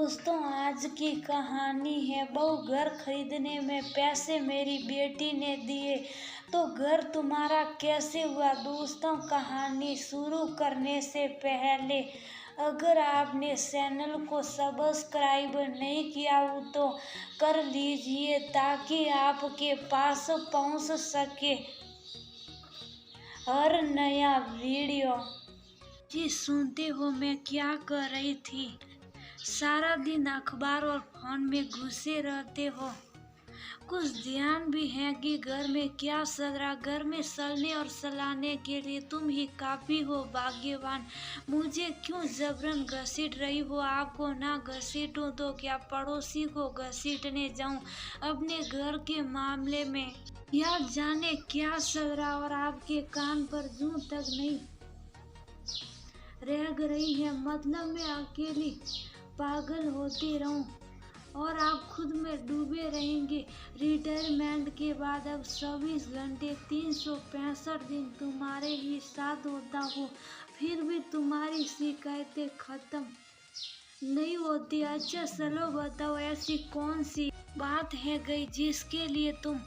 दोस्तों, आज की कहानी है बहू घर खरीदने में पैसे मेरी बेटी ने दिए तो घर तुम्हारा कैसे हुआ। दोस्तों, कहानी शुरू करने से पहले अगर आपने चैनल को सब्सक्राइब नहीं किया हो तो कर लीजिए ताकि आपके पास पहुंच सके हर नया वीडियो। जी सुनते हो मैं क्या कर रही थी? सारा दिन अखबार और फोन में घुसे रहते हो, कुछ ध्यान भी है कि घर में क्या चल रहा। घर में चलने और चलाने के लिए तुम ही काफी हो भाग्यवान। मुझे क्यों जबरन घसीट रही हो? आपको ना घसीटूं तो क्या पड़ोसी को घसीटने जाऊं अपने घर के मामले में? या जाने क्या चल रहा और आपके कान पर जूं तक नहीं रह रही है। मतलब मैं अकेली पागल होती रहूं और आप खुद में डूबे रहेंगे। रिटायरमेंट के बाद अब 24 घंटे 365 दिन तुम्हारे ही साथ होता हो, फिर भी तुम्हारी शिकायतें खत्म नहीं होती। अच्छा चलो बताओ, ऐसी कौन सी बात है गई जिसके लिए तुम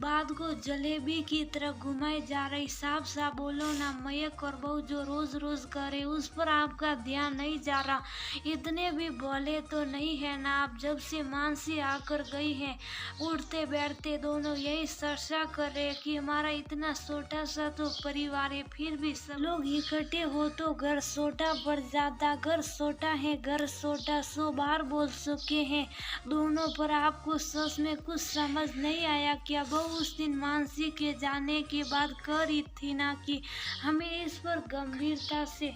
बात को जलेबी की तरह घुमाई जा रही? साफ साफ बोलो ना। मयक और बहू जो रोज रोज करे उस पर आपका ध्यान नहीं जा रहा? इतने भी भोले तो नहीं है ना आप? जब से मानसी आकर गई है उठते बैठते दोनों यही चर्चा कर रहे कि हमारा इतना छोटा सा तो परिवार है, फिर भी सब लोग इकट्ठे हो तो घर छोटा पड़ जाता। घर छोटा है, घर छोटा 100 बार बोल चुके हैं दोनों, पर आपको सच में कुछ समझ नहीं आया क्या? बहू उस दिन मानसी के जाने के बाद कह रही थी ना कि हमें इस पर गंभीरता से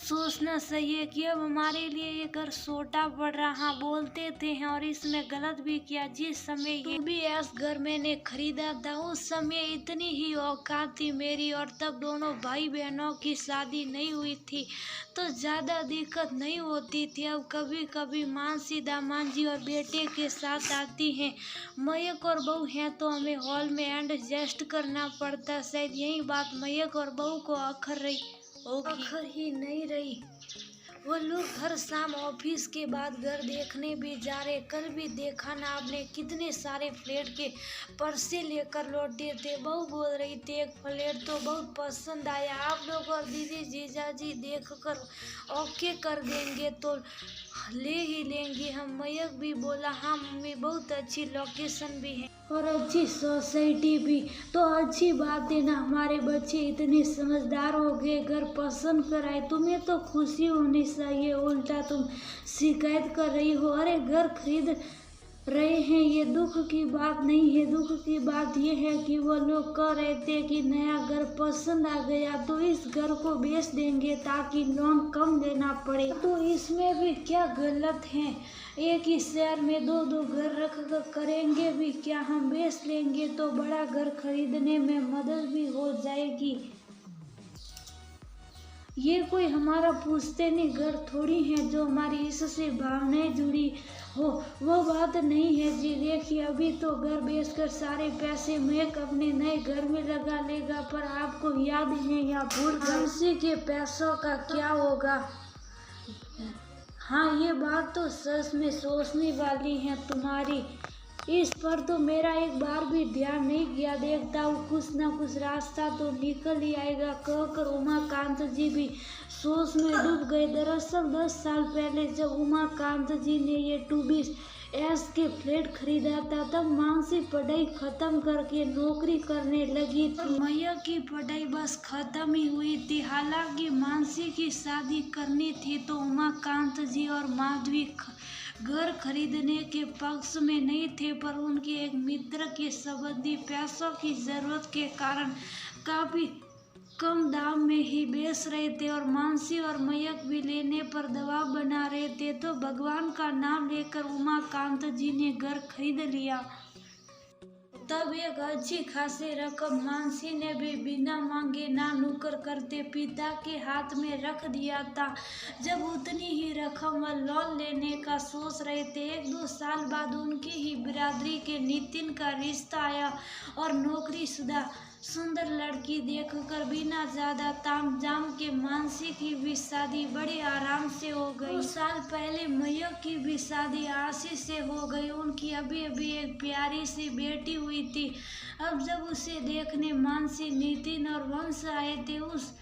सोचना चाहिए कि अब हमारे लिए ये घर छोटा पड़ रहा। बोलते थे हैं और इसमें गलत भी किया। जिस समय ये भी इस घर मैंने खरीदा था उस समय इतनी ही औकात थी मेरी, और तब दोनों भाई बहनों की शादी नहीं हुई थी तो ज्यादा दिक्कत नहीं होती थी। अब कभी कभी मानसी दामाद जी और बेटे के साथ आती हैं, मयक और बहू हैं तो हमें हॉल में एडजस्ट करना पड़ता। शायद यही बात मयक और बहू को अखर ही नहीं रही। वो लोग हर शाम ऑफिस के बाद घर देखने भी जा रहे। कल भी देखा ना आपने, कितने सारे फ्लैट के पर्चे लेकर लौटे थे। बहू बोल रही थी एक फ्लैट तो बहुत पसंद आया, आप लोग और दीदी जीजाजी देखकर ओके कर देंगे तो ले ही लेंगे हम। मयक भी बोला हाँ मम्मी, बहुत अच्छी लोकेशन भी है और अच्छी सोसाइटी भी, तो अच्छी बात है ना। हमारे बच्चे इतने समझदार हो गए, घर पसंद कर आए, तुम्हें तो खुशी होनी चाहिए। उल्टा तुम शिकायत कर रही हो। अरे घर खरीद रहे हैं ये दुख की बात नहीं है। दुख की बात ये है कि वो लोग कह रहे थे कि नया घर पसंद आ गया तो इस घर को बेच देंगे ताकि लोन कम देना पड़े। तो इसमें भी क्या गलत है? एक ही शहर में दो दो घर रख कर करेंगे भी क्या? हम बेच लेंगे तो बड़ा घर खरीदने में मदद भी हो जाएगी। ये कोई हमारा पुश्तैनी घर थोड़ी है जो हमारी इससे भावनाएं जुड़ी हो, वो बात नहीं है जी। देखिए अभी तो घर बेचकर सारे पैसे महक अपने नए घर में लगा लेगा, पर आपको याद है या भूल गए उसी के पैसों का क्या होगा? हाँ ये बात तो सच में सोचने वाली है तुम्हारी। इस पर तो मेरा एक बार भी ध्यान नहीं गया। देखता हूँ कुछ ना कुछ रास्ता तो निकल ही आएगा कहकर उमाकांत जी भी सोच में डूब गए। दरअसल 10 साल पहले जब उमाकांत जी ने ये 2BS के फ्लैट खरीदा था तब मानसी पढ़ाई खत्म करके नौकरी करने लगी थी। मैया की पढ़ाई बस खत्म ही हुई थी। हालांकि मानसी की शादी करनी थी तो उमाकांत जी और माधवी घर खरीदने के पक्ष में नहीं थे, पर उनके एक मित्र के संबंधी पैसों की जरूरत के कारण काफी कम दाम में ही बेच रहे थे और मानसी और मयक भी लेने पर दबाव बना रहे थे। तो भगवान का नाम लेकर उमाकांत जी ने घर खरीद लिया। तब एक अच्छी खासी रकम मानसी ने भी बिना मांगे ना नुकर करते पिता के हाथ में रख दिया था। जब उतनी ही रकम लोन लेने का सोच रहे थे, 1-2 साल बाद उनकी ही बिरादरी के नितिन का रिश्ता आया और नौकरीशुदा सुंदर लड़की देखकर बिना ज्यादा तामझाम के मानसी की भी शादी बड़े आराम से हो गई। 2 साल पहले मयंक की भी शादी आशीष से हो गई। उनकी अभी अभी एक प्यारी सी बेटी हुई थी। अब जब उसे देखने मानसी, नितिन और वंश आए थे, उस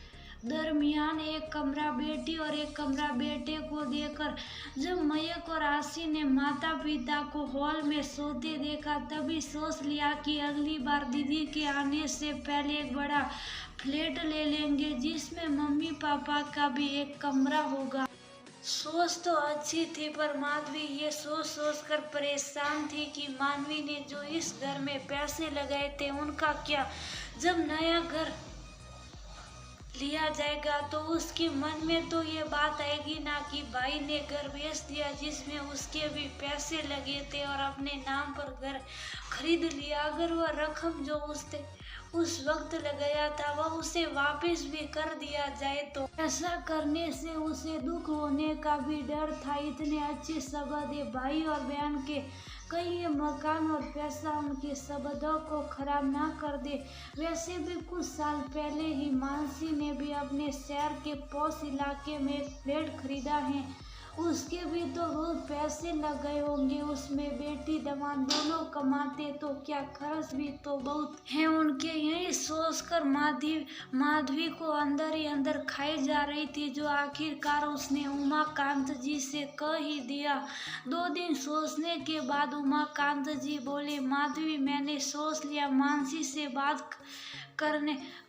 दरमियान एक कमरा बेटी और एक कमरा बेटे को देखकर जब मयंक और आशी ने माता पिता को हॉल में सोते देखा, तभी सोच लिया कि अगली बार दीदी के आने से पहले एक बड़ा फ्लैट ले लेंगे जिसमें मम्मी पापा का भी एक कमरा होगा। सोच तो अच्छी थी, पर माधवी ये सोच कर परेशान थी कि मानवी ने जो इस घर में पैसे लगाए थे उनका क्या। जब नया घर लिया जाएगा तो उसके मन में तो ये बात आएगी ना कि भाई ने घर बेच दिया जिसमें उसके भी पैसे लगे थे और अपने नाम पर घर खरीद लिया। अगर वह रकम जो उसने उस वक्त लगाया था वह उसे वापस भी कर दिया जाए तो ऐसा करने से उसे दुख होने का भी डर था। इतने अच्छे संबंध भाई और बहन के, कहीं ये मकान और पैसा उनके संबंधों को खराब ना कर दे। वैसे भी कुछ साल पहले ही मानसी ने भी अपने शहर के पॉश इलाके में एक फ्लैट खरीदा है। उसके भी तो रोज पैसे लग गए होंगे उसमें। बेटी दामाद दोनों कमाते तो क्या, खर्च भी तो बहुत है उनके। यही सोचकर माधवी को अंदर ही अंदर खाई जा रही थी, जो आखिरकार उसने उमाकांत जी से कह ही दिया। 2 दिन सोचने के बाद उमाकांत जी बोले, माधवी मैंने सोच लिया, मानसी से बात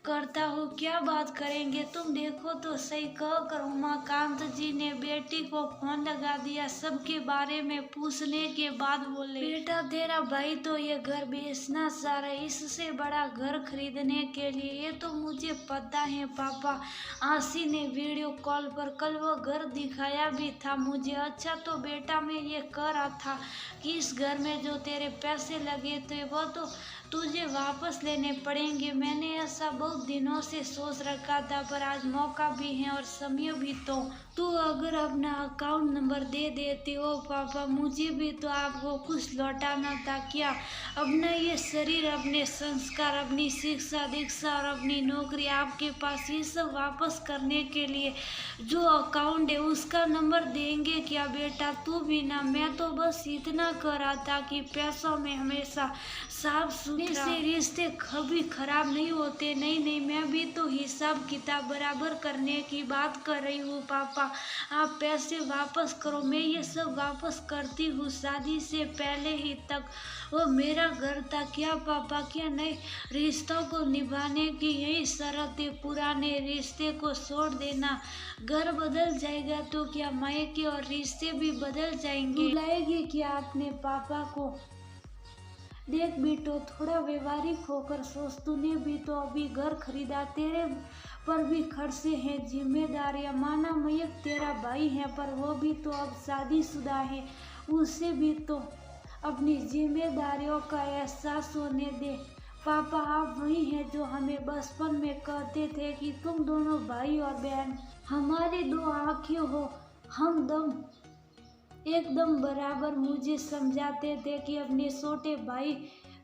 करता हूँ। क्या बात करेंगे, तुम देखो तो सही, कहकर उमाकांत जी ने बेटी को फोन लगा दिया। सबके बारे में पूछने के बाद बोले, बेटा तेरा भाई तो ये घर बेचना चाह रहा है, इससे बड़ा घर खरीदने के लिए। ये तो मुझे पता है पापा, आशी ने वीडियो कॉल पर कल वो घर दिखाया भी था मुझे। अच्छा तो बेटा मैं ये कह रहा था कि इस घर में जो तेरे पैसे लगे थे वो तो तुझे वापस लेने पड़ेंगे। मैंने ऐसा बहुत दिनों से सोच रखा था, पर आज मौका भी है और समय भी। तो तू अगर अपना अकाउंट नंबर दे देती हो पापा, मुझे भी तो आपको कुछ लौटाना था क्या। अपना ये शरीर, अपने संस्कार, अपनी शिक्षा दीक्षा और अपनी नौकरी आपके पास, ये सब वापस करने के लिए जो अकाउंट है उसका नंबर देंगे क्या बेटा। तू भी ना, मैं तो बस इतना कर रहा था कि पैसों में हमेशा साफ सुथरा से रिश्ते कभी खराब नहीं होते। नहीं, मैं भी तो हिसाब किताब बराबर करने की बात कर रही हूँ पापा। आप पैसे वापस करो, मैं ये सब वापस करती हूँ। शादी से पहले ही तक वो मेरा घर था क्या पापा, क्या नए रिश्तों को निभाने की यही शर्त है। पुराने रिश्ते को छोड़ देना, घर बदल जाएगा तो क्या मायके और रिश्ते भी बदल जाएंगे। बुलाएगी क्या अपने पापा को। देख बेटो, थोड़ा व्यवहारिक होकर सोच, तूने भी तो अभी घर खरीदा, तेरे पर भी खर्चे हैं, जिम्मेदारियां। माना मयंक तेरा भाई है, पर वो भी तो अब शादीशुदा है, उसे भी तो अपनी जिम्मेदारियों का एहसास होने दे। पापा आप वही हैं जो हमें बचपन में कहते थे कि तुम दोनों भाई और बहन हमारी 2 आँखें हो, हम एकदम बराबर। मुझे समझाते थे कि अपने छोटे भाई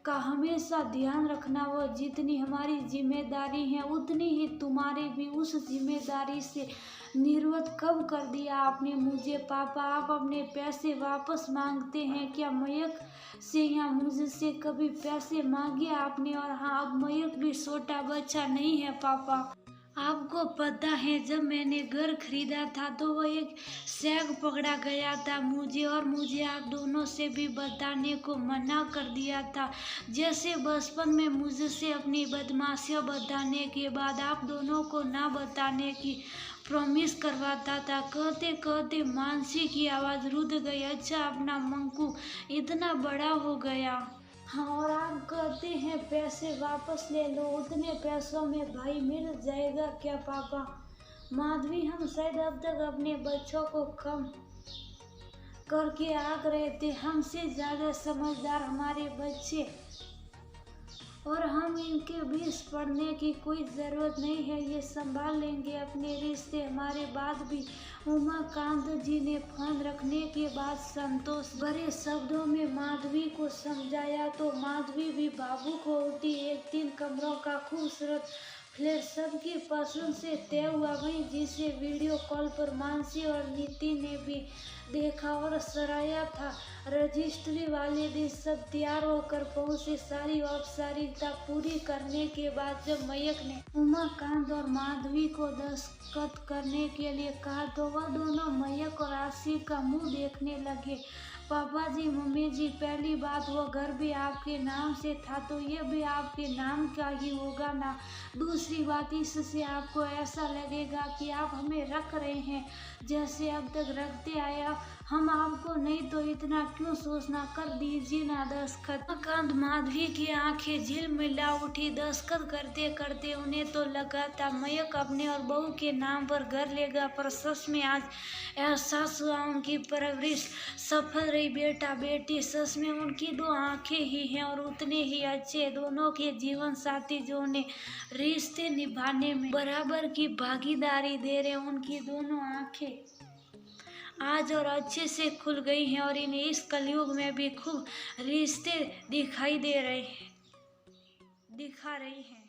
का हमेशा ध्यान रखना, वो जितनी हमारी जिम्मेदारी है उतनी ही तुम्हारी भी। उस जिम्मेदारी से निर्वत कब कर दिया आपने मुझे। पापा आप अपने पैसे वापस मांगते हैं क्या मयंक से या मुझसे कभी पैसे मांगे आपने। और हाँ, अब मयंक भी छोटा बच्चा नहीं है पापा। आपको पता है जब मैंने घर खरीदा था तो वो एक शैग पकड़ा गया था मुझे, और मुझे आप दोनों से भी बताने को मना कर दिया था। जैसे बचपन में मुझसे अपनी बदमाशियां बताने के बाद आप दोनों को ना बताने की प्रॉमिस करवाता था। कहते कहते मानसी की आवाज़ रुक गई। अच्छा अपना मंकू इतना बड़ा हो गया। हाँ, और आप कहते हैं पैसे वापस ले लो, उतने पैसों में भाई मिल जाएगा क्या पापा। माधवी हम शायद अब तक अपने बच्चों को कम करके आग रहे थे, हमसे ज़्यादा समझदार हमारे बच्चे और हम इनके बीच पड़ने की कोई ज़रूरत नहीं है, ये संभाल लेंगे अपने रिश्ते। हमारे बाद भी उमाकांत जी ने फोन रखने के बाद संतोष भरे शब्दों में माधवी को समझाया तो माधवी भी भावुक हो उठी। एक 3 कमरों का खूबसूरत फ्लैट सबकी पसंद से तय हुआ, वहीं जिसे वीडियो कॉल पर मानसी और नीति ने भी देखा और सराहा था। रजिस्ट्री वाले दिन सब तैयार होकर पहुंचे। सारी औपचारिकता पूरी करने के बाद जब मयंक ने उमाकांत और माधवी को दस्तखत करने के लिए कहा तो वह दोनों मयंक और आशिक का मुंह देखने लगे। पापा जी, मम्मी जी, पहली बात वो घर भी आपके नाम से था तो ये भी आपके नाम का ही होगा ना। दूसरी बात, इससे आपको ऐसा लगेगा कि आप हमें रख रहे हैं जैसे अब तक रखते आया हम आपको, नहीं तो इतना क्यों सोचना। कर दीजिए ना दस्तखत। उमाकांत माधवी की आंखें झिलमिला उठी। दस्तखत करते करते उन्हें तो लगा था मयंक अपने और बहू के नाम पर घर लेगा, पर सच में आज एहसास हुआ उनकी परवरिश सफल रही। बेटा बेटी सच में उनकी 2 आंखें ही हैं और उतने ही अच्छे दोनों के जीवन साथी जो उन्हें रिश्ते निभाने में बराबर की भागीदारी दे रहे। उनकी दोनों आंखें आज और अच्छे से खुल गई हैं और इन्हें इस कलयुग में भी खूब रिश्ते दिखा रही हैं।